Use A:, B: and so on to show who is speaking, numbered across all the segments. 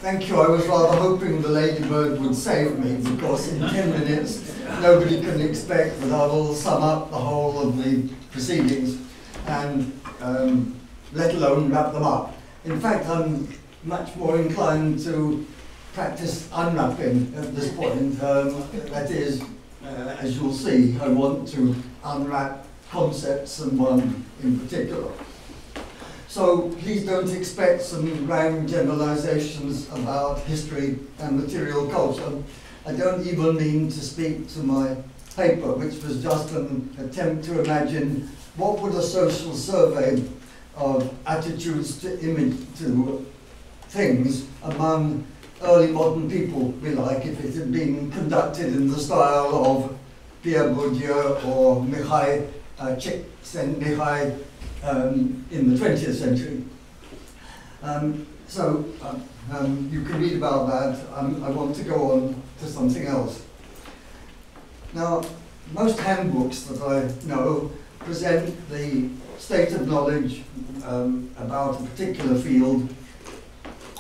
A: Thank you. I was rather hoping the ladybird would save me, because in 10 minutes nobody can expect that I will sum up the whole of the proceedings and let alone wrap them up. In fact, I'm much more inclined to practice unwrapping at this point. That is, as you'll see, I want to unwrap concepts, and one in particular. So please don't expect some round generalizations about history and material culture. I don't even mean to speak to my paper, which was just an attempt to imagine what would a social survey of attitudes to things among early modern people be like if it had been conducted in the style of Pierre Bourdieu or Mihai Csikszentmihalyi in the 20th century. You can read about that. I want to go on to something else. Now, most handbooks that I know present the state of knowledge about a particular field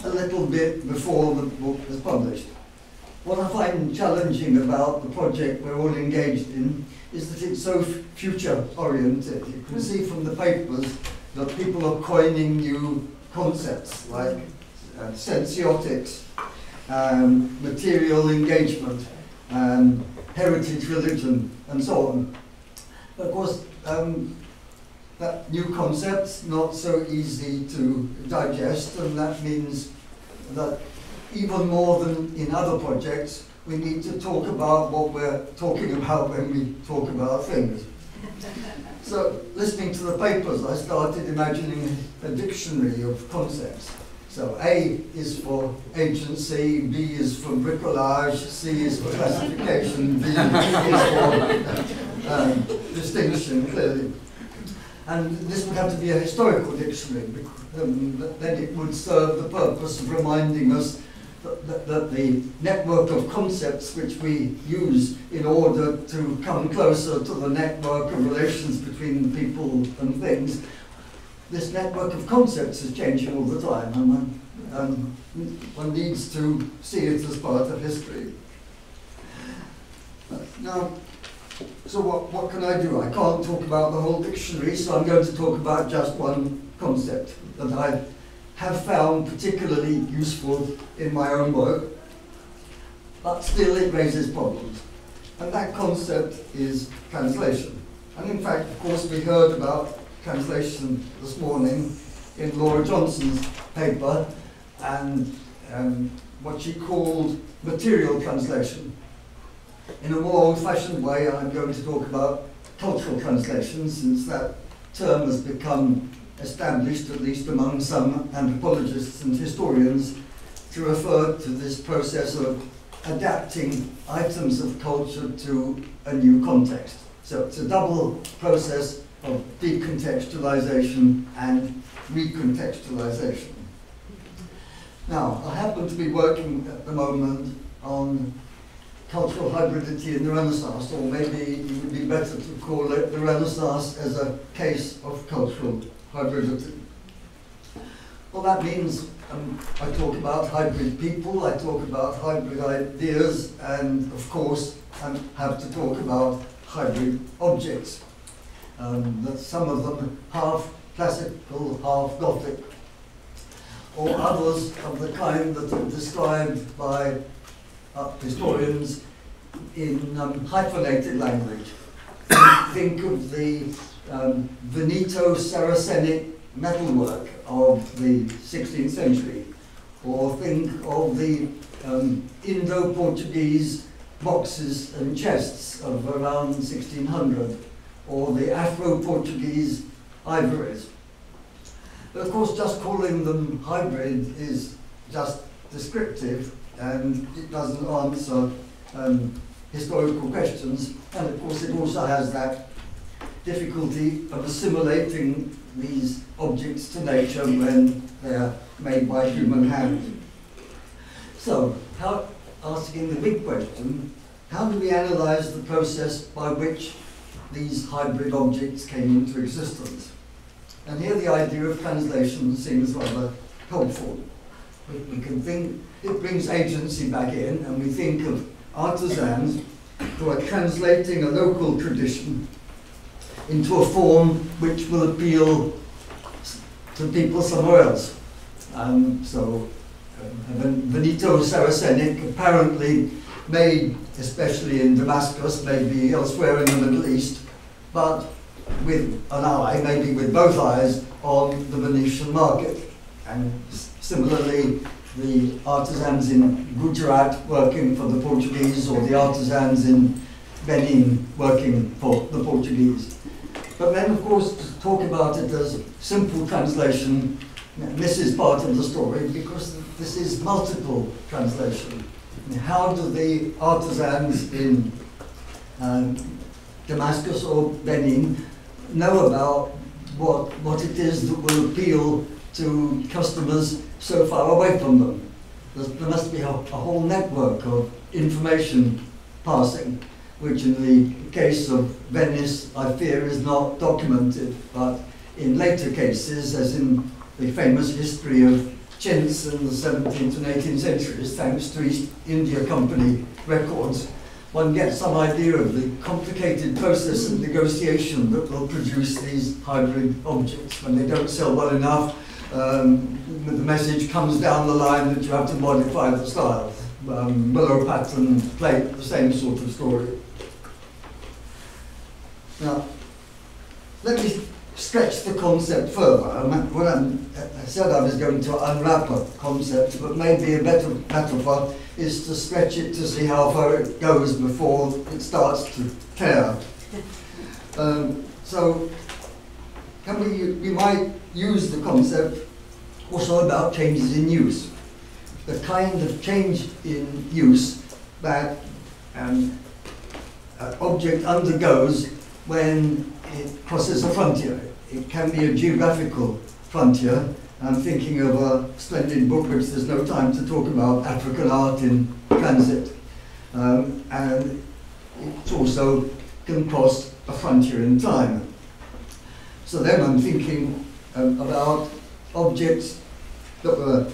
A: a little bit before the book was published. What I find challenging about the project we're all engaged in is that it's so future-oriented. You can see from the papers that people are coining new concepts like sensiotics, material engagement, heritage religion, and so on. But of course, that new concept's not so easy to digest, and that means that even more than in other projects, we need to talk about what we're talking about when we talk about things. So, listening to the papers, I started imagining a dictionary of concepts. So, A is for agency, B is for bricolage, C is for classification, D is for distinction, clearly. And this would have to be a historical dictionary, because then it would serve the purpose of reminding us that the network of concepts which we use in order to come closer to the network of relations between people and things, this network of concepts is changing all the time, and one needs to see it as part of history. Now, so what can I do? I can't talk about the whole dictionary, so I'm going to talk about just one concept that I have found particularly useful in my own work, but still it raises problems. And that concept is translation. And in fact, of course, we heard about translation this morning in Laura Johnson's paper, and what she called material translation. In a more old-fashioned way, I'm going to talk about cultural translation, since that term has become established, at least among some anthropologists and historians, to refer to this process of adapting items of culture to a new context. So it's a double process of decontextualization and recontextualization. Now, I happen to be working at the moment on cultural hybridity in the Renaissance, or maybe it would be better to call it the Renaissance as a case of cultural hybridity. Well, that means I talk about hybrid people, I talk about hybrid ideas, and of course I have to talk about hybrid objects. That some of them half classical, half Gothic, or others of the kind that are described by historians in hyphenated language. Think of the Veneto-Saracenic metalwork of the 16th century, or think of the Indo-Portuguese boxes and chests of around 1600, or the Afro-Portuguese ivories. But of course, just calling them hybrid is just descriptive, and it doesn't answer historical questions, and of course it also has that difficulty of assimilating these objects to nature when they're made by human hand. So, asking the big question, how do we analyze the process by which these hybrid objects came into existence? And here the idea of translation seems rather helpful. we can think, it brings agency back in, and we think of artisans who are translating a local tradition into a form which will appeal to people somewhere else. Benito Saracenic apparently made, especially in Damascus, maybe elsewhere in the Middle East, but with an eye, maybe with both eyes, on the Venetian market. And similarly, the artisans in Gujarat working for the Portuguese, or the artisans in Benin working for the Portuguese. But then, of course, to talk about it as simple translation misses part of the story, because this is multiple translation. How do the artisans in Damascus or Benin know about what it is that will appeal to customers so far away from them? There must be a whole network of information passing, which in the case of Venice, I fear, is not documented, but in later cases, as in the famous history of chintz in the 17th and 18th centuries, thanks to East India Company records, one gets some idea of the complicated process of negotiation that will produce these hybrid objects. When they don't sell well enough, the message comes down the line that you have to modify the style. Willow pattern plate, the same sort of story. Now, let me stretch the concept further. I said I was going to unwrap a concept, but maybe a better metaphor is to stretch it to see how far it goes before it starts to tear. So, we might use the concept also about changes in use. The kind of change in use that an object undergoes when it crosses a frontier. It can be a geographical frontier. I'm thinking of a splendid book which there's no time to talk about, African Art in Transit. And it also can cross a frontier in time. So then I'm thinking about objects that were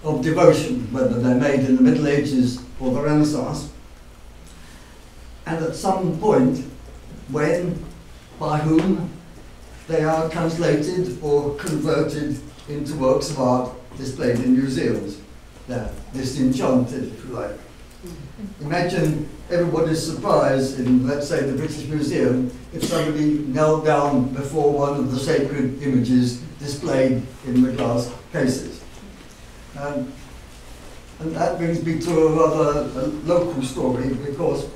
A: of devotion, whether they're made in the Middle Ages or the Renaissance. And at some point, when, by whom, they are translated or converted into works of art displayed in museums. They're disenchanted, if you like. Imagine everybody's surprise in, let's say, the British Museum if somebody knelt down before one of the sacred images displayed in the glass cases. And that brings me to a rather local story, because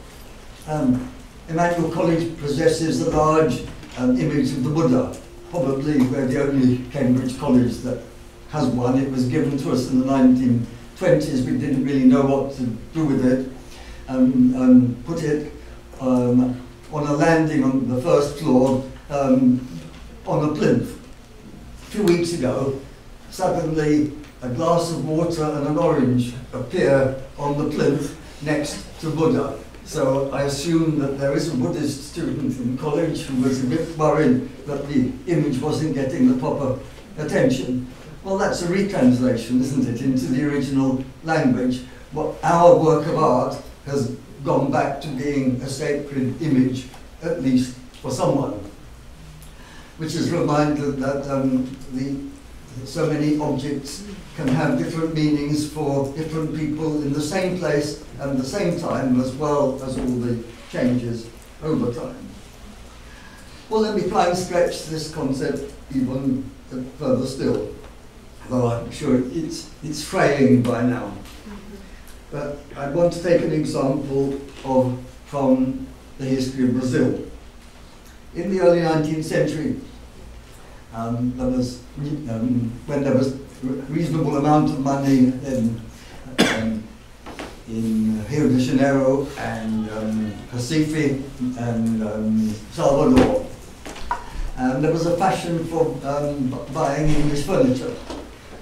A: Emmanuel College possesses a large image of the Buddha. Probably we're the only Cambridge college that has one. It was given to us in the 1920s. We didn't really know what to do with it. Put it on a landing on the first floor on a plinth. A few weeks ago, suddenly a glass of water and an orange appear on the plinth next to Buddha. So I assume that there is a Buddhist student in college who was a bit worried that the image wasn't getting the proper attention. Well, that's a retranslation, isn't it, into the original language. What our work of art has gone back to being a sacred image, at least for someone. Which is a reminder that so many objects can have different meanings for different people in the same place and the same time, as well as all the changes over time. Well, let me try and stretch this concept even further still, though I'm sure it's fraying by now. But I want to take an example from the history of Brazil. In the early 19th century, when there was a reasonable amount of money in Rio de Janeiro and Recife and Salvador. And there was a fashion for buying English furniture.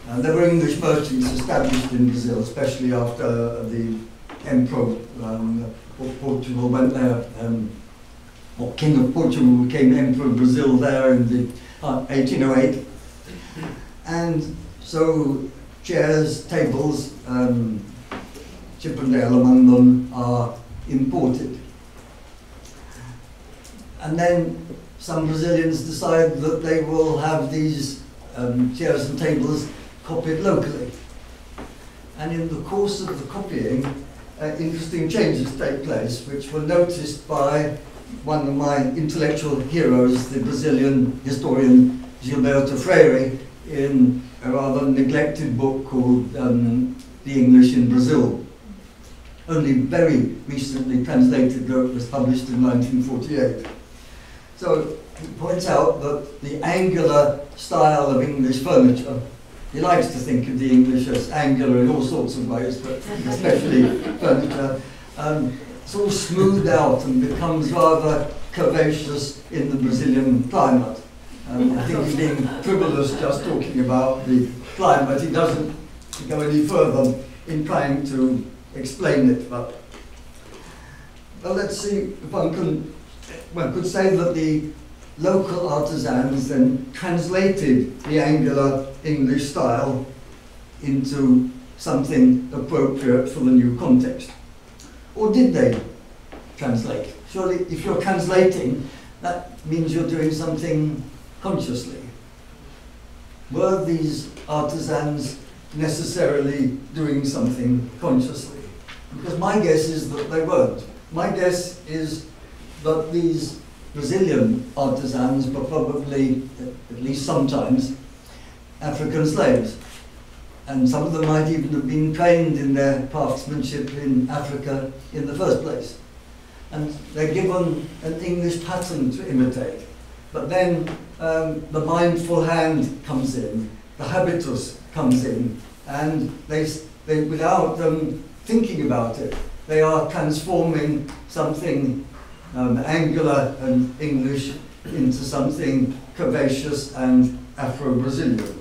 A: And there were English merchants established in Brazil, especially after the Emperor of Portugal went there, or King of Portugal became Emperor of Brazil there in the 1808. And so chairs, tables, Chippendale among them, are imported. And then some Brazilians decide that they will have these chairs and tables copied locally. And in the course of the copying, interesting changes take place, which were noticed by one of my intellectual heroes, the Brazilian historian Gilberto Freire, in a rather neglected book called The English in Brazil. Only very recently translated, though it was published in 1948. So he points out that the angular style of English furniture, he likes to think of the English as angular in all sorts of ways, but especially furniture, it's all smoothed out and becomes rather curvaceous in the Brazilian climate. I think he's being frivolous just talking about the climate. He doesn't go any further in trying to explain it. But well, let's see if one could say that the local artisans then translated the angular English style into something appropriate for the new context. Or did they translate? Surely if you're translating, that means you're doing something consciously. Were these artisans necessarily doing something consciously? Because my guess is that they weren't. My guess is that these Brazilian artisans were probably, at least sometimes, African slaves. And some of them might even have been trained in their craftsmanship in Africa in the first place. And they're given an English pattern to imitate. But then the mindful hand comes in, the habitus comes in, and they without thinking about it, they are transforming something angular and English into something curvaceous and Afro-Brazilian.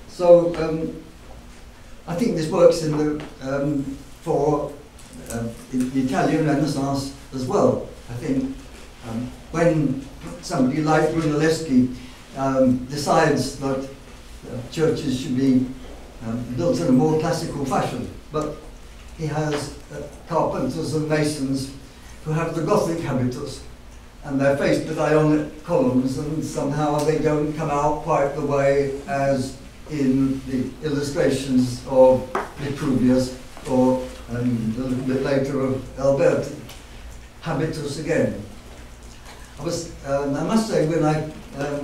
A: So I think this works in the, for the Italian Renaissance as well. I think when somebody like Brunelleschi decides that churches should be built in a more classical fashion, but he has carpenters and masons who have the Gothic habitus, and they're faced with Ionic columns, and somehow they don't come out quite the way as in the illustrations of Vitruvius or a little bit later of Alberti. Habitus again. I must say, when I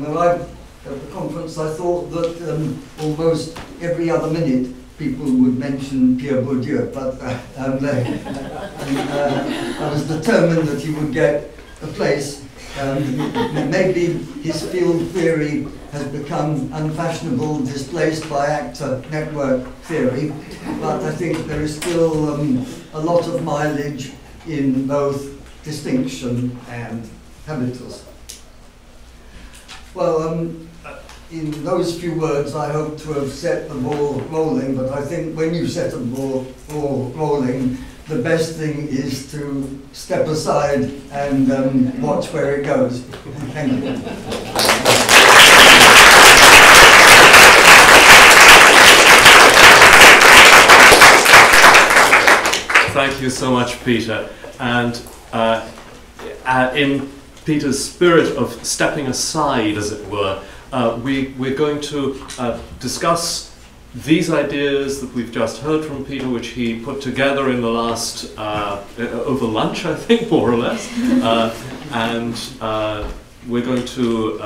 A: arrived at the conference, I thought that almost every other minute people would mention Pierre Bourdieu, but I was determined that he would get a place. Maybe his field theory has become unfashionable, displaced by actor network theory, but I think there is still a lot of mileage in both distinction and habitus. Well, in those few words, I hope to have set the ball rolling, but I think when you set a ball rolling, the best thing is to step aside and watch where it goes. Thank you.
B: Thank you so much, Peter. And in Peter's spirit of stepping aside, as it were, we're going to discuss these ideas that we've just heard from Peter, which he put together in the last, over lunch, I think, more or less. And we're going to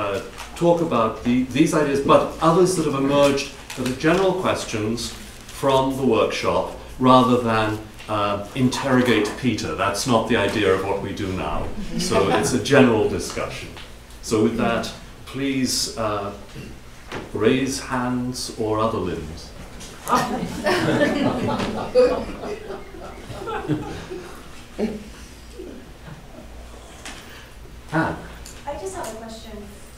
B: talk about these ideas, but others that have emerged that are general questions from the workshop, rather than interrogate Peter. That's not the idea of what we do now. So it's a general discussion. So with that, please raise hands or other limbs. Anne.
C: I just have a question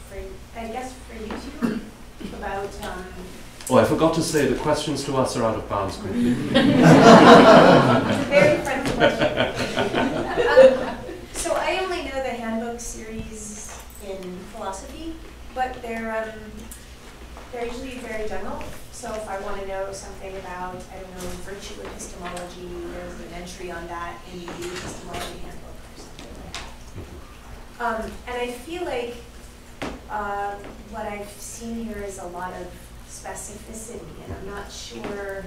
C: for, I guess, for you two about.
B: Oh, I forgot to say the questions to us are out of bounds quickly.
C: It's a very friendly question. So I only know the Handbook series in philosophy, but they're usually very general. So if I want to know something about, I don't know, virtue epistemology, there's an entry on that in the epistemology handbook or something like that. And I feel like what I've seen here is a lot of specificity, and I'm not sure.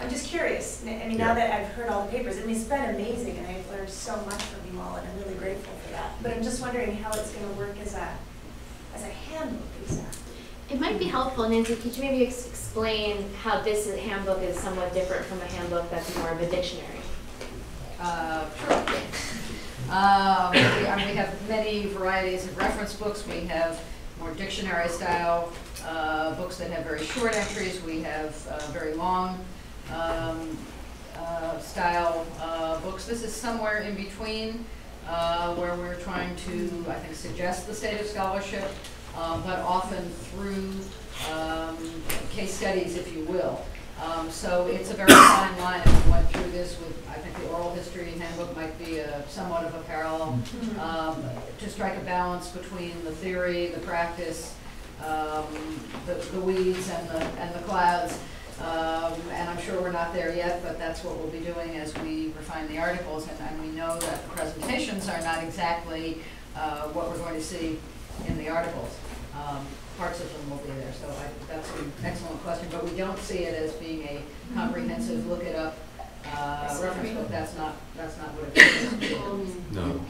C: I'm just curious. I mean, now that I've heard all the papers, I mean, it's been amazing, and I've learned so much from you all, and I'm really grateful for that. But I'm just wondering how it's going to work as a handbook exactly.
D: It might be helpful, Nancy, could you maybe explain how this handbook is somewhat different from a handbook that's more of a dictionary?
E: Sure. We have many varieties of reference books. We have more dictionary style books that have very short entries. We have very long style books. This is somewhere in between where we're trying to, I think, suggest the state of scholarship, but often through case studies, if you will. So it's a very fine line. If we went through this with, I think the oral history handbook might be somewhat of a parallel to strike a balance between the theory, the practice, the weeds and the clouds. And I'm sure we're not there yet, but that's what we'll be doing as we refine the articles. And we know that the presentations are not exactly what we're going to see in the articles. Parts of them will be there, so that's an excellent question. But we don't see it as being a comprehensive look it up reference book. That's not what it is.
B: No,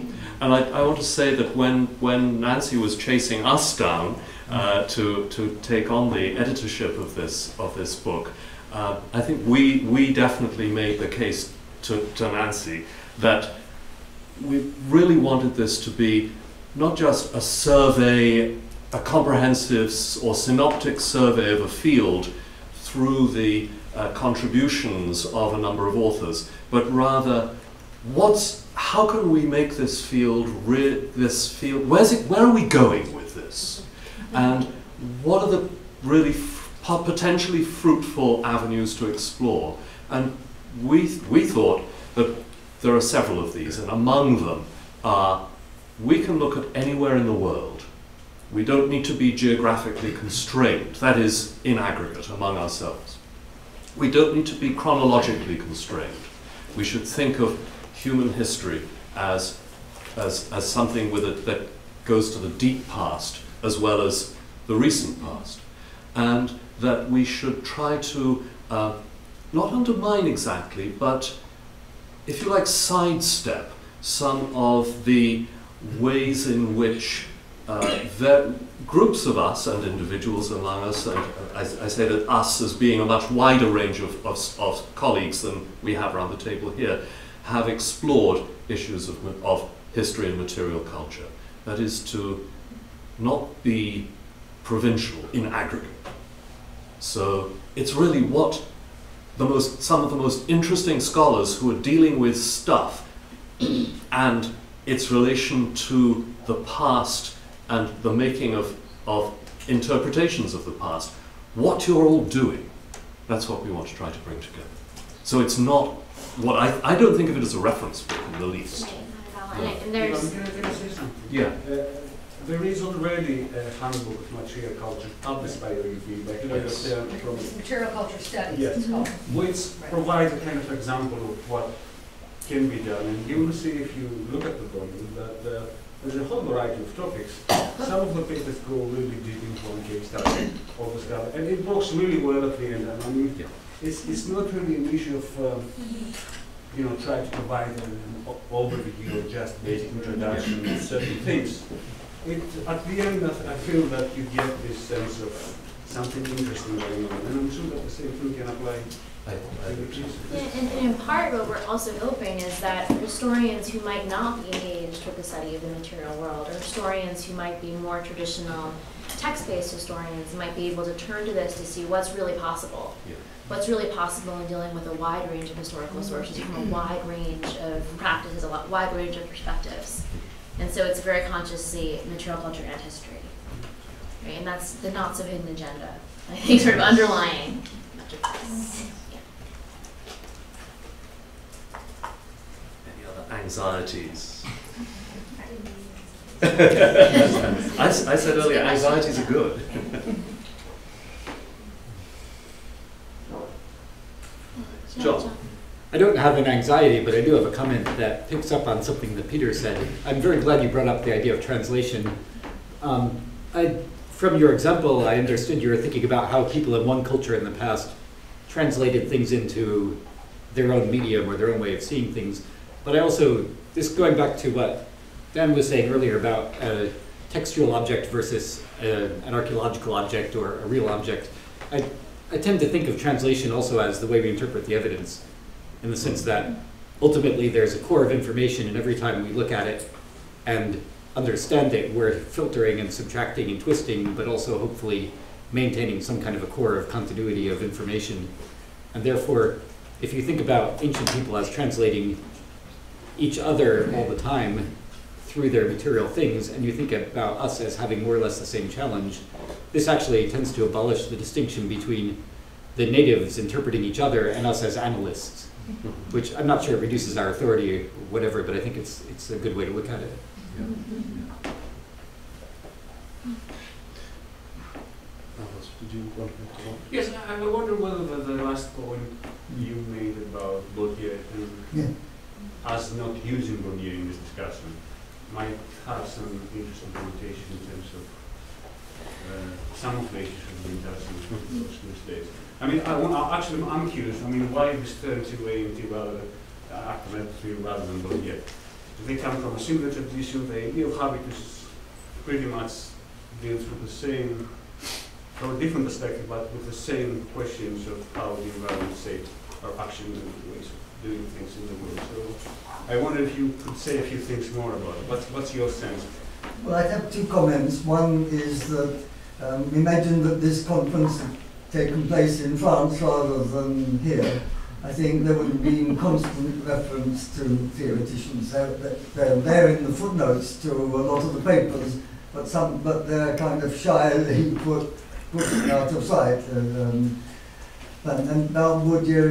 B: and I want to say that when Nancy was chasing us down to take on the editorship of this book, I think we definitely made the case to Nancy that we really wanted this to be not just a survey, a comprehensive or synoptic survey of a field through the contributions of a number of authors, but rather how can we make this field, where are we going with this? And what are the really potentially fruitful avenues to explore? And we thought that there are several of these, and among them are, we can look at anywhere in the world. We don't need to be geographically constrained, that is, in aggregate, among ourselves. We don't need to be chronologically constrained. We should think of human history as something that goes to the deep past as well as the recent past. And that we should try to not undermine exactly, but, if you like, sidestep some of the ways in which groups of us and individuals among us, and I say that us as being a much wider range of colleagues than we have around the table here, have explored issues of history and material culture. That is, to not be provincial in aggregate. So it's really what some of the most interesting scholars who are dealing with stuff and its relation to the past and the making of interpretations of the past, what you're all doing, that's what we want to try to bring together. So it's not what I don't think of it as a reference book in the least.
D: And there's,
F: Can I say something?
B: Yeah.
F: There is already a handbook of material culture published by UV,
B: Yes.
F: from
E: Material culture studies,
F: Yes.
E: it's called.
F: which provides a kind of example of what can be done. And you will see, if you look at the volume, that there's a whole variety of topics. Some of the papers go really deep into one case study, and it works really well at the end. And I mean, it's not really an issue of try to provide an overview or just basic introduction to certain things. At the end, I feel that you get this sense of something interesting going on, and I'm sure that the same thing can apply.
D: and in part what we're also hoping is that historians who might not be engaged with the study of the material world, or historians who might be more traditional text-based historians, might be able to turn to this to see what's really possible.
B: Yeah.
D: What's really possible in dealing with a wide range of historical sources from a wide range of practices, a wide range of perspectives. And so it's very consciously material culture and history. Right? And that's the not so hidden agenda, I think, sort of underlying much of this.
B: Any other anxieties? I said earlier, anxieties are good. John.
G: I don't have an anxiety, but I do have a comment that picks up on something that Peter said. I'm very glad you brought up the idea of translation. From your example, I understood you were thinking about how people in one culture in the past translated things into their own medium or their own way of seeing things. But I also, just going back to what Dan was saying earlier about a textual object versus an archaeological object or a real object, I tend to think of translation also as the way we interpret the evidence, in the sense that ultimately there's a core of information, and every time we look at it and understand it, we're filtering and subtracting and twisting, but also hopefully maintaining some kind of a core of continuity of information. And therefore, if you think about ancient people as translating each other all the time through their material things, and you think about us as having more or less the same challenge, this actually tends to abolish the distinction between the natives interpreting each other and us as analysts, which I'm not sure it reduces our authority or whatever, but I think it's a good way to look at it. Yeah.
B: Did you want to talk?
F: Yes, I wonder whether the last point you made about Burke and us not using Burke in this discussion might have some interesting connotation in terms of some of the issues have been touched in those days. I mean, I'm curious. I mean, why this turn to A&T rather than Burke? They come from a similar tradition. They habitus pretty much deal through the same, from a different perspective, but with the same questions of how the environment shapes our action and ways of doing things in the world. So I wonder if you could say a few things more about it. What's your sense?
A: Well, I'd have two comments. One is that imagine that this conference had taken place in France rather than here. I think there would have been constant reference to theoreticians. They're there in the footnotes to a lot of the papers, but they're kind of shyly put out of sight. And now Bourdieu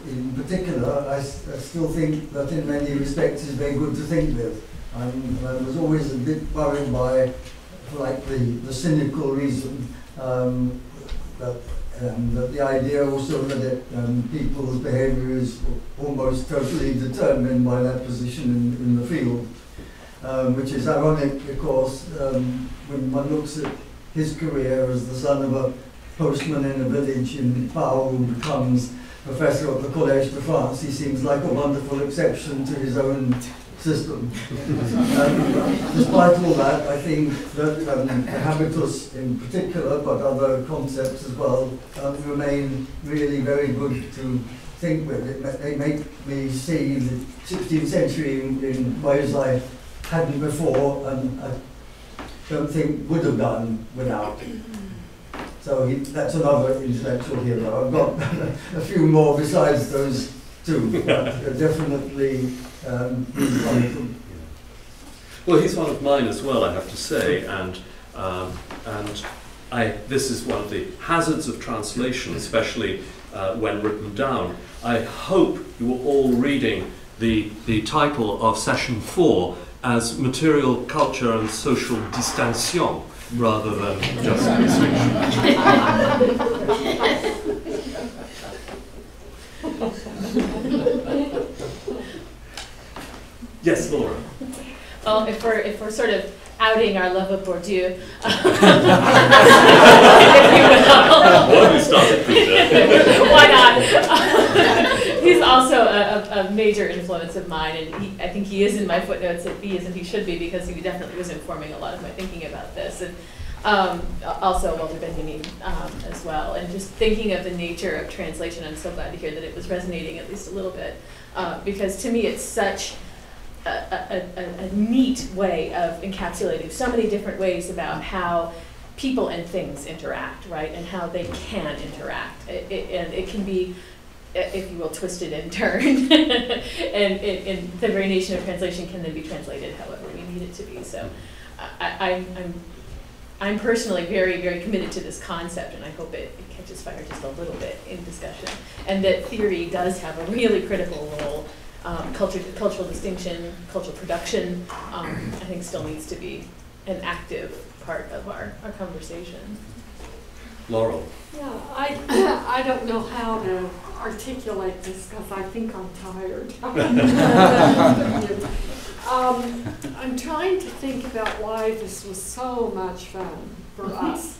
A: in particular, I still think that in many respects is very good to think with. I was always a bit worried by, like, the cynical reason that the idea also that people's behaviour is almost totally determined by their position in the field, which is ironic because when one looks at his career as the son of a postman in a village in Pau who becomes professor at the Collège de France, he seems like a wonderful exception to his own system. Despite all that, I think that the habitus in particular, but other concepts as well, remain really very good to think with. They make me see the 16th century in ways I hadn't before, and I don't think would have done without. So that's another intellectual hero. I've got a few more besides those two, but definitely he's one of them.
B: Well, he's one of mine as well, I have to say, and this is one of the hazards of translation, especially when written down. I hope you are all reading the title of session 4 as Material Culture and Social Distinction, rather than just distinction. Yes, Laura.
D: Well, if we're sort of outing our love of Bourdieu, if you will.
B: Well, we started Peter.
D: Why not? He's also a major influence of mine, and I think he is in my footnotes at B, and he should be, because he definitely was informing a lot of my thinking about this. And also Walter Benjamin as well. And just thinking of the nature of translation, I'm so glad to hear that it was resonating at least a little bit, because to me it's such a neat way of encapsulating so many different ways about how people and things interact, right, and how they can interact. And it can be, if you will, twisted and turned, and the very nation of translation can then be translated however we need it to be. So I'm personally very, very committed to this concept, and I hope it catches fire just a little bit in discussion, and that theory does have a really critical role. Cultural distinction, cultural production, I think still needs to be an active part of our conversation.
B: Laurel.
H: Yeah, I don't know how to articulate this because I think I'm tired. I'm trying to think about why this was so much fun for us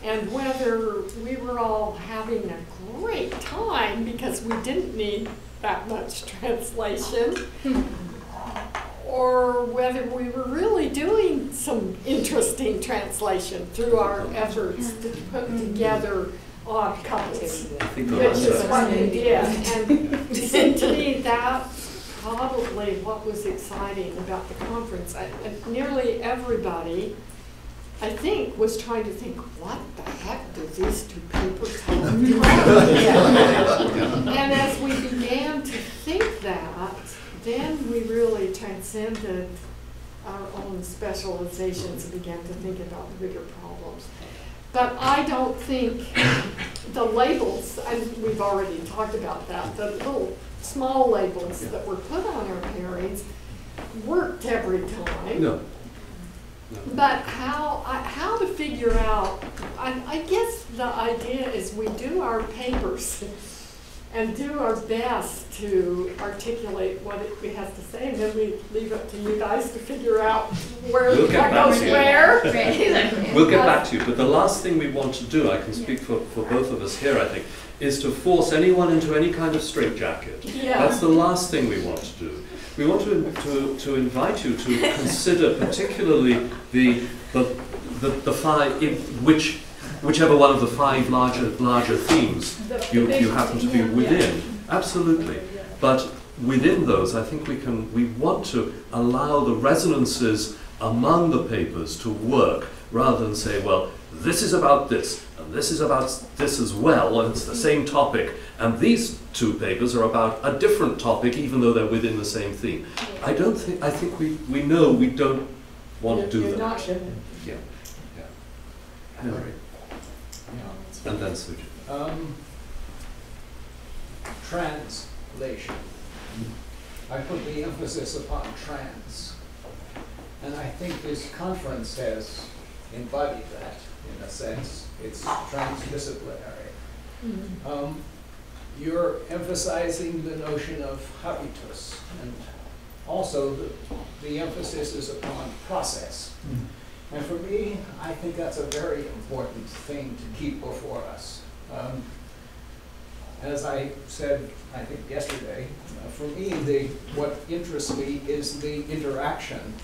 H: and whether we were all having a great time because we didn't need that much translation, or whether we were really doing some interesting translation through our efforts to put together odd couples, which is what we did. And it seemed to me that's probably what was exciting about the conference. Nearly everybody, I think, was trying to think, what the heck do these two papers have to do? And as we began to think that, then we really transcended our own specializations and began to think about the bigger problems. But I don't think the labels, and we've already talked about that, the little small labels that were put on our pairings worked every time.
B: No.
H: But how to figure out, I guess the idea is we do our papers and do our best to articulate what it has to say, and then we leave it to you guys to figure out where
B: We'll
H: what
B: get back
H: goes
B: to you.
H: where.
D: Right, exactly.
B: We'll get back to you, but the last thing we want to do, I can speak for both of us here, I think, is to force anyone into any kind of straitjacket.
H: Yeah.
B: That's the last thing we want to do. We want to invite you to consider particularly the five, whichever one of the five larger themes you happen to be within. Absolutely. But within those, I think we want to allow the resonances among the papers to work rather than say, well, this is about this, and this is about this as well, and it's the same topic, and these two papers are about a different topic, even though they're within the same theme. I think we know we don't want to do
H: You're
B: that.
H: not gonna.
B: Yeah. Henry. And then Sujit.
I: Translation. I put the emphasis upon trans. And I think this conference has embodied that in a sense. It's transdisciplinary.
H: Mm-hmm.
I: You're emphasizing the notion of habitus, and also the emphasis is upon process. Mm-hmm. And for me, I think that's a very important thing to keep before us. As I said, I think yesterday, for me, what interests me is the interaction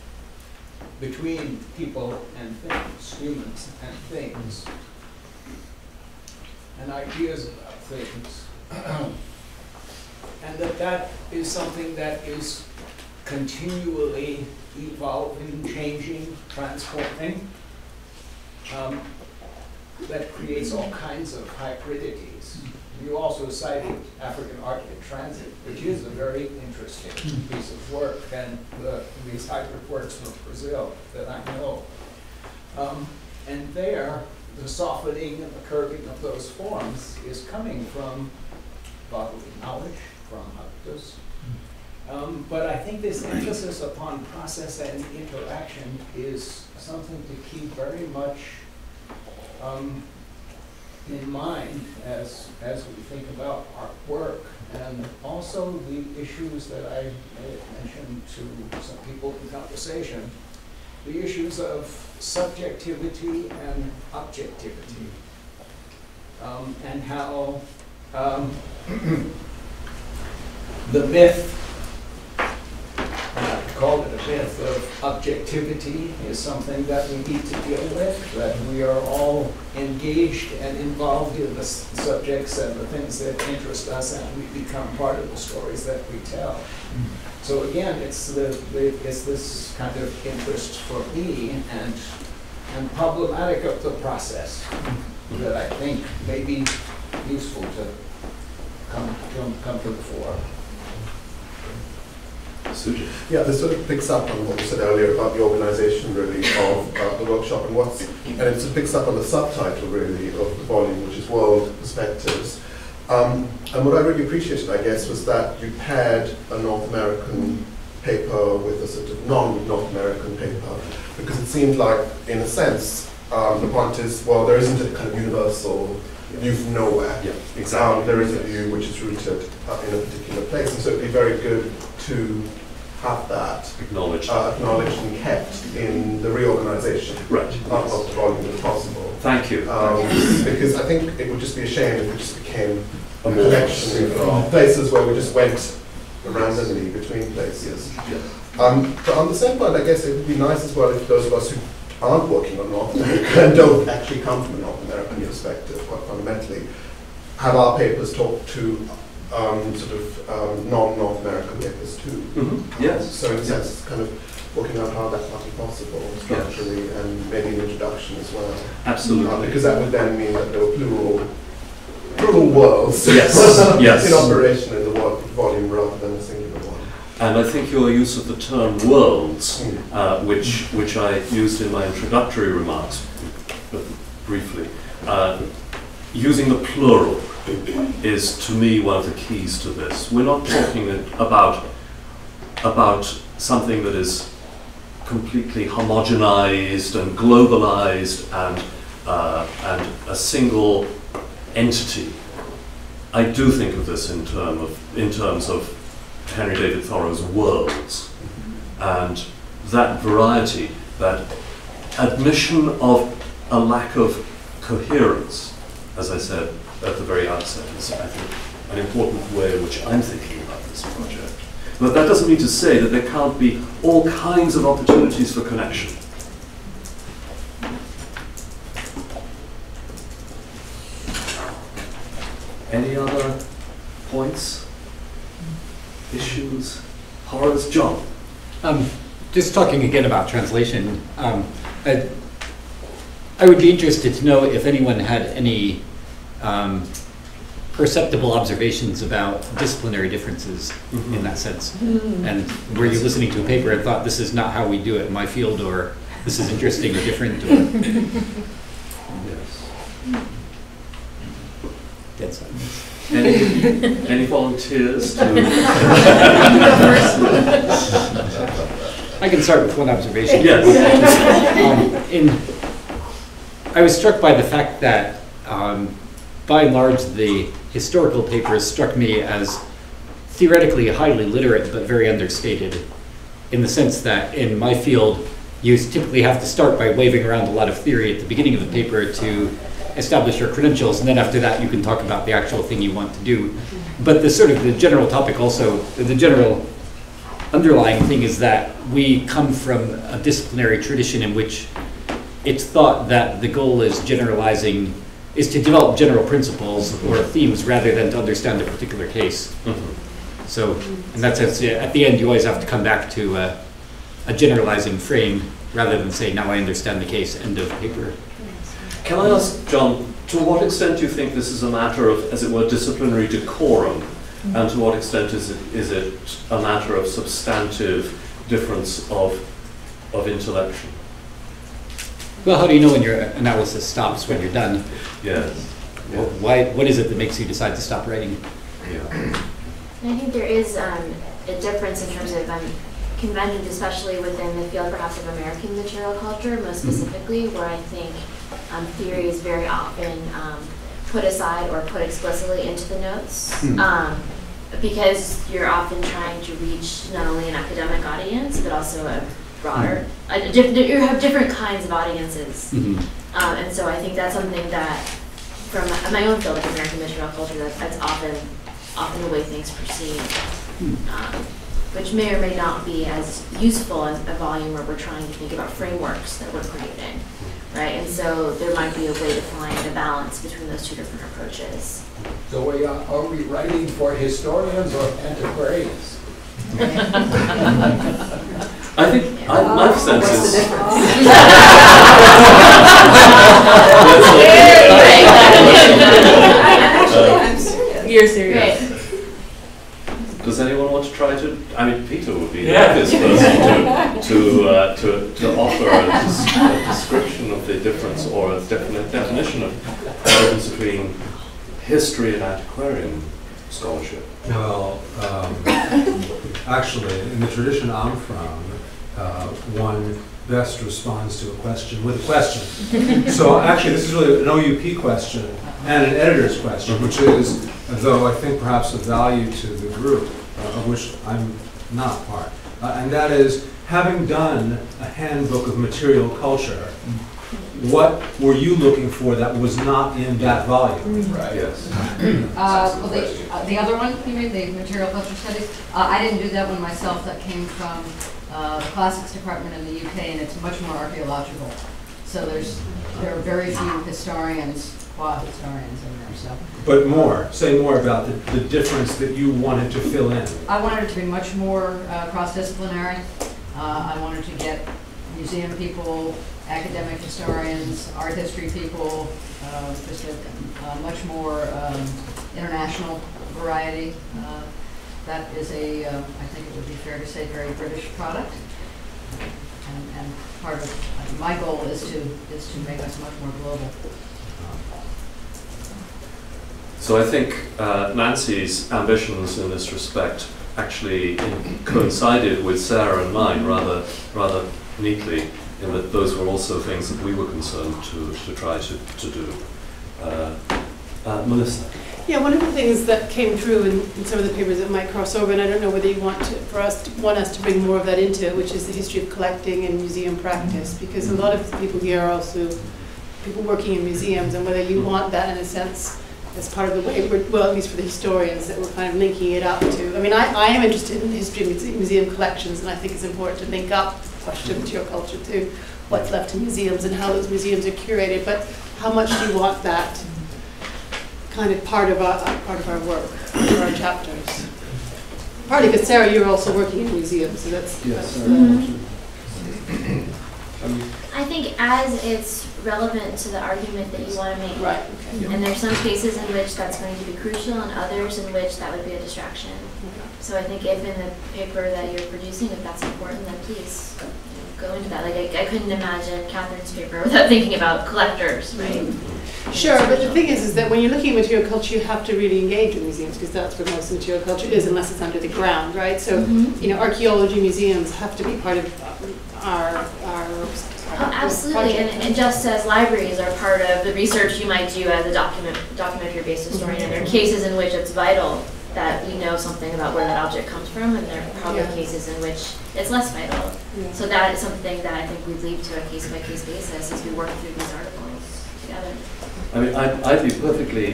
I: between people and things, humans and things, and ideas about things. And that is something that is continually evolving, changing, transforming, that creates all kinds of hybridities. You also cited African art in transit, which is a very interesting piece of work, and these hybrid works from Brazil that I know. And there, the softening and the curving of those forms is coming from bodily knowledge, from habitus. But I think this emphasis upon process and interaction is something to keep very much in mind as we think about our work, and also the issues that I may have mentioned to some people in conversation, the issues of subjectivity and objectivity, and how the myth, call it a myth of objectivity, is something that we need to deal with, that we are all engaged and involved in the subjects and the things that interest us, and we become part of the stories that we tell. So again, it's this kind of interest for me and problematic of the process that I think may be useful to come to the fore.
B: Sujit.
J: Yeah, this sort of picks up on what you said earlier about the organization, really, of the workshop, and it sort of picks up on the subtitle, really, of the volume, which is World Perspectives. And what I really appreciated, I guess, was that you paired a North American paper with a sort of non-North American paper, because it seemed like, in a sense, the point is, well, there isn't a kind of universal view from nowhere.
B: Yeah, exactly.
J: There is a view which is rooted in a particular place, and so it'd be very good to have that
B: Acknowledged.
J: acknowledged and kept in the reorganisation
B: Right.
J: of the volume if possible.
B: Thank you.
J: Because I think it would just be a shame if it just became a collection of places where we just went randomly between places.
B: Yeah.
J: But on the same point, I guess it would be nice as well if those of us who aren't working on North America and don't actually come from a North American perspective, but fundamentally have our papers talk to non-North American papers too.
B: Mm-hmm. Yes.
J: So in a sense, kind of working out how that might be possible structurally, and maybe an introduction as well.
B: Absolutely.
J: Because that would then mean that there were plural worlds
B: Yes. Yes.
J: in operation in the volume rather than a singular one.
B: And I think your use of the term worlds, which I used in my introductory remarks briefly, using the plural is to me one of the keys to this. We're not talking about something that is completely homogenized and globalized and a single entity. I do think of this in terms of Henry David Thoreau's worlds, and that variety, that admission of a lack of coherence, as I said at the very outset, is, I think, an important way in which I'm thinking about this project. But that doesn't mean to say that there can't be all kinds of opportunities for connection. Any other points, issues, horrors? John?
G: Just talking again about translation, I would be interested to know if anyone had any perceptible observations about disciplinary differences in that sense. And were you listening to a paper and thought, this is not how we do it in my field, or this is interesting or different? Or
B: Yes.
G: dead silence.
B: Any volunteers to?
G: I can start with one observation.
B: Yes.
G: I was struck by the fact that, by and large, the historical papers struck me as theoretically highly literate, but very understated, in the sense that in my field, you typically have to start by waving around a lot of theory at the beginning of the paper to establish your credentials, and then after that you can talk about the actual thing you want to do. But the general topic also, the general underlying thing is that we come from a disciplinary tradition in which it's thought that the goal is is to develop general principles or themes rather than to understand a particular case. So in that sense, at the end you always have to come back to a generalizing frame rather than say, now I understand the case, end of paper.
B: Can I ask, John, to what extent do you think this is a matter of, as it were, disciplinary decorum, and to what extent is it a matter of substantive difference of intellection?
G: Well, how do you know when your analysis stops when you're done?
B: Yes.
G: What is it that makes you decide to stop writing?
B: Yeah.
D: And I think there is a difference in terms of conventions, especially within the field perhaps of American material culture, most specifically, where I think theory is very often put aside or put explicitly into the notes, because you're often trying to reach not only an academic audience, but also a broader, you have different kinds of audiences. And so I think that's something that, from my own field of American material culture, that's often the way things proceed, which may or may not be as useful as a volume where we're trying to think about frameworks that we're creating, right? And so there might be a way to find a balance between those two different approaches.
I: So are we writing for historians or antiquarians?
B: I think my sense
H: What's the
B: is.
H: difference?
C: I'm serious.
K: You're serious.
B: Does anyone want to try to? I mean, Peter would be the obvious person to offer a description of the difference, or a definition of the difference between history and antiquarian scholarship.
L: Well, actually, in the tradition I'm from, one
K: best responds to a question with a question. So actually, this is really an OUP question and an editor's question, which is, though I think perhaps of value to the group, of which I'm not part. And that is, having done a handbook of material culture, what were you looking for that was not in that volume?
I: Right.
F: Yes.
E: Well, the other one you made, the material culture studies, I didn't do that one myself. That came from the classics department in the UK, and it's much more archaeological. So there are very few historians, qua historians in there. So.
K: But more, say more about the difference that you wanted to fill in.
E: I wanted it to be much more cross-disciplinary. I wanted to get museum people, academic historians, art history people, just a much more international variety. That is I think it would be fair to say, very British product. And part of my goal is to make us much more global.
B: So I think Nancy's ambitions in this respect actually coincided with Sarah and mine rather neatly, in that those were also things that we were concerned to try to do. Melissa?
L: Yeah, one of the things that came through in some of the papers that might cross over, and I don't know whether you want us to bring more of that into it, which is the history of collecting and museum practice, because a lot of the people here are also people working in museums, and whether you want that in a sense as part of the way, well, at least for the historians, that we're kind of linking it up to. I mean, I am interested in the history of museum collections, and I think it's important to link up the question of material culture to what's left in museums and how those museums are curated. But how much do you want that kind of part of our work, for our chapters? Partly because Sarah, you're also working in museums, so that's.
F: Yes.
D: I think as it's relevant to the argument that you want to make.
L: Right. Okay.
D: And there's some cases in which that's going to be crucial, and others in which that would be a distraction. So I think if in the paper that you're producing, if that's important, then please go into that. Like I couldn't imagine Catherine's paper without thinking about collectors, right?
L: Sure, but the thing is that when you're looking at material culture, you have to really engage with museums, because that's where most material culture is, unless it's under the ground, right? So, you know, archaeology museums have to be part of our
D: absolutely, and just as libraries are part of the research you might do as a documentary-based historian, and there are cases in which it's vital that we know something about where that object comes from, and there are probably cases in which it's less vital. So that is something that I think we leave to a case-by-case basis as we work through these articles together.
B: I mean, I'd be perfectly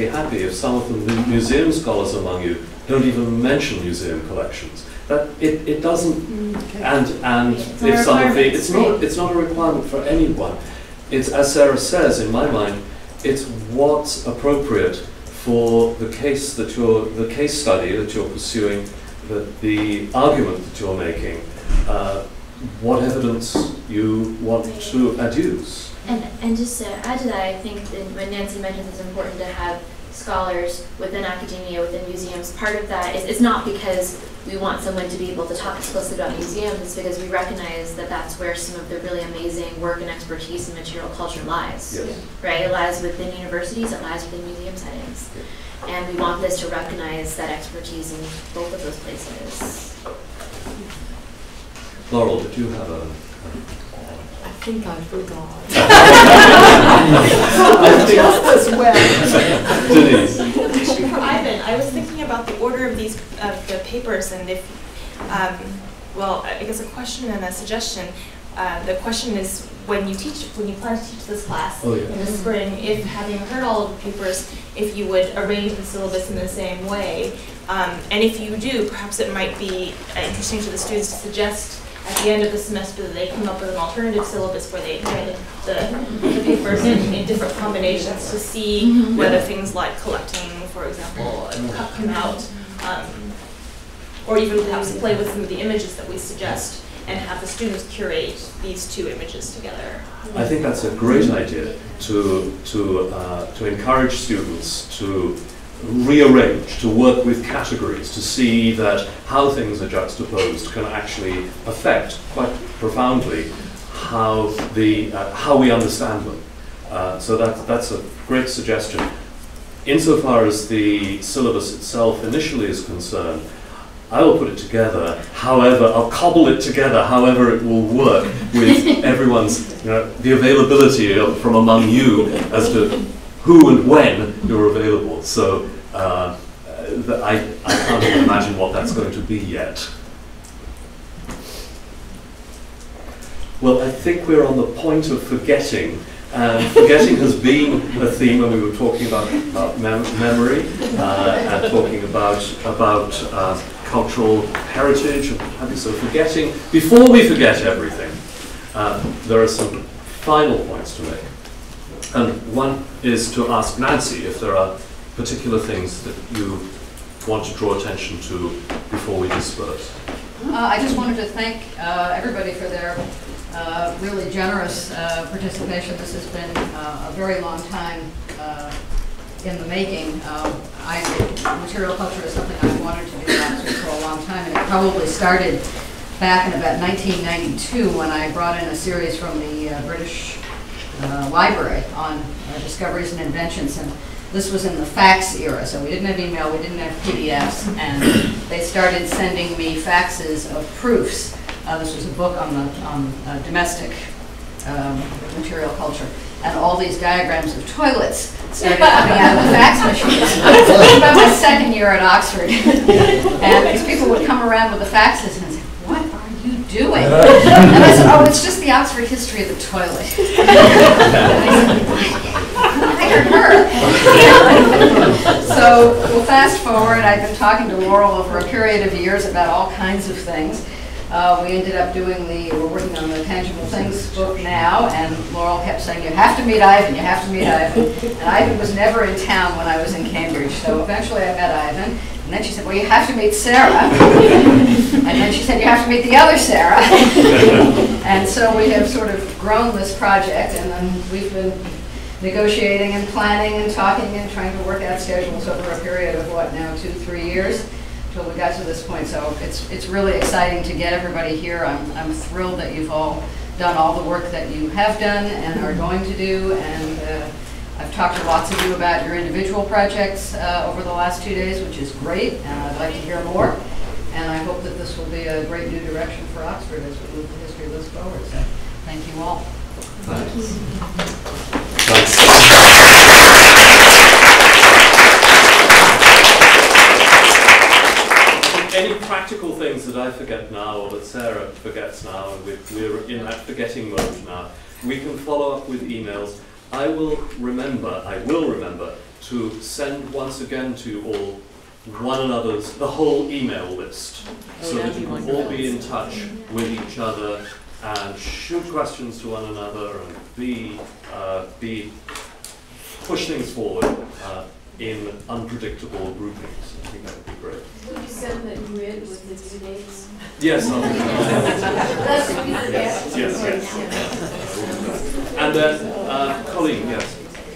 B: happy if some of the museum scholars among you don't even mention museum collections. That it doesn't, and if some of it's not a requirement for anyone. It's, as Sarah says, in my mind, it's what's appropriate for the case study that you're pursuing, the argument that you're making, what evidence you want to adduce.
D: And just to add to that, I think when Nancy mentions it's important to have scholars within academia, within museums, part of that is it's not because we want someone to be able to talk explicitly about museums, it's because we recognize that that's where some of the really amazing work and expertise in material culture lies.
B: Yes.
D: Right? It lies within universities, it lies within museum settings. And we want this to recognize that expertise in both of those places.
B: Laurel, did you have a...
H: I think I forgot.
B: Just
H: as well.
B: Denise.
M: Actually, for Ivan, I was thinking about the order of these the papers, and if, well, I guess a question and a suggestion. The question is, when you plan to teach this class in the spring, if having heard all of the papers, if you would arrange the syllabus in the same way, and if you do, perhaps it might be interesting to the students to suggest at the end of the semester that they come up with an alternative syllabus where they try the papers in different combinations to see whether things like collecting, for example, come out, or even perhaps play with some of the images that we suggest and have the students curate these two images together.
B: I think that's a great idea to encourage students to rearrange, to work with categories, to see that how things are juxtaposed can actually affect quite profoundly how we understand them. So that's a great suggestion. Insofar as the syllabus itself initially is concerned, I will put it together, however, I'll cobble it together however it will work with everyone's, the availability from among you as to who and when you're available. So I can't even imagine what that's going to be yet. Well, I think we're on the point of forgetting. And forgetting has been a theme when we were talking about memory and talking about cultural heritage. So forgetting, before we forget everything, there are some final points to make. And one is to ask Nancy if there are particular things that you want to draw attention to before we disperse.
E: I just wanted to thank everybody for their really generous participation. This has been a very long time in the making. Material culture is something I've wanted to do for a long time, and it probably started back in about 1992 when I brought in a series from the British Library on discoveries and inventions. And this was in the fax era, so we didn't have email, we didn't have PDFs, and they started sending me faxes of proofs. This was a book on domestic material culture, and all these diagrams of toilets started coming out of the fax machines. It was about my second year at Oxford, and these people would come around with the faxes and say, "What are you doing?" And I said, "Oh, it's just the Oxford history of the toilet." And I said, So we'll fast forward. I've been talking to Laurel over a period of years about all kinds of things. We ended up we're working on the Tangible Things book now, and Laurel kept saying, "You have to meet Ivan, you have to meet Ivan." And Ivan was never in town when I was in Cambridge, so eventually I met Ivan. And then she said, "Well, you have to meet Sarah." And then she said, "You have to meet the other Sarah." And so we have sort of grown this project, and then we've been negotiating and planning and talking and trying to work out schedules over a period of, 2-3 years until we got to this point. So it's really exciting to get everybody here. I'm thrilled that you've all done all the work that you have done and are going to do. And I've talked to lots of you about your individual projects over the last 2 days, which is great, and I'd like to hear more. And I hope that this will be a great new direction for Oxford as we move the history of this forward. So thank you all.
B: Thanks. Any practical things that I forget now or that Sarah forgets now, and we're in that forgetting mode now, we can follow up with emails. I will remember to send once again to you all the whole email list, so that you can all be in touch with each other and shoot questions to one another and push things forward in unpredictable groupings. I think that would be great.
H: Would you send the grid with the due dates?
B: Yes, I'll do that. Yes. And then, Colleen, yes.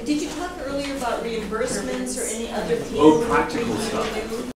N: Did you talk earlier about reimbursements or any other things?
B: Oh, practical stuff.